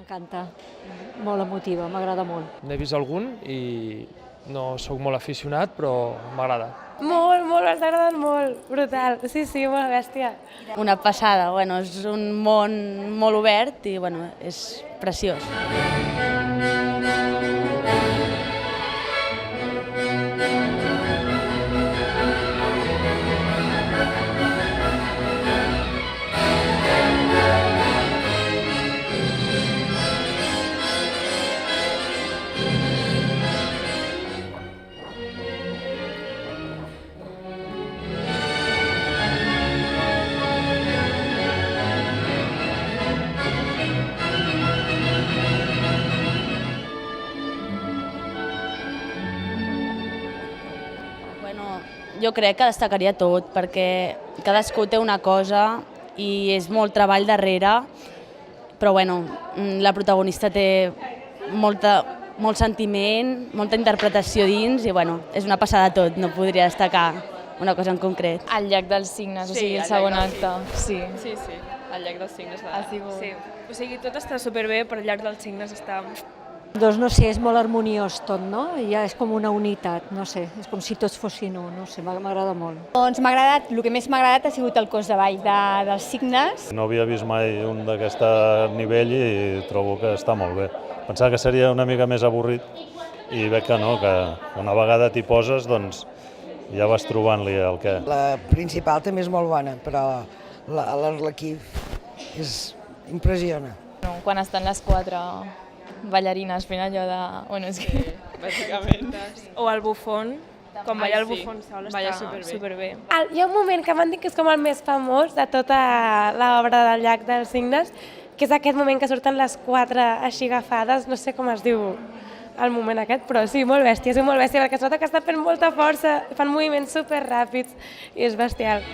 m'encanta, molt emotiva, m'agrada molt. N'he vist algun i no sóc molt aficionat, però m'agrada. Molt, m'està agradant molt, brutal. Sí, molt bèstia. Una passada, és un món molt obert i és preciós. Jo crec que destacaria tot, perquè cadascú té una cosa i és molt treball darrere, però la protagonista té molt sentiment, molta interpretació dins i és una passada tot, no podria destacar una cosa en concret. El llac dels signes, o sigui, el segon acte. Sí, el llac dels signes ha sigut... Sí. O sigui, tot està superbé, però el llac dels signes està... Doncs no sé, és molt harmoniós tot, no? Ja és com una unitat, no sé, és com si tots fossin un, no sé, m'agrada molt. Doncs el que més m'ha agradat ha sigut el cos de ball dels signes. No havia vist mai un d'aquest nivell i trobo que està molt bé. Pensava que seria una mica més avorrit i veig que no, que una vegada t'hi poses, doncs ja vas trobant-li el què. La principal també és molt bona, però l'Arlequí impressiona. Quan estan les quatre ballarines fent allò de... Bàsicament. O el bufón, quan balla el bufón sol està superbé. Hi ha un moment que m'han dit que és com el més famós de tota l'obra del llac dels signes, que és aquest moment que surten les quatre així agafades, no sé com es diu el moment aquest, però sí, molt bèstia, perquè es nota que està fent molta força, fan moviments superràpids i és bestial.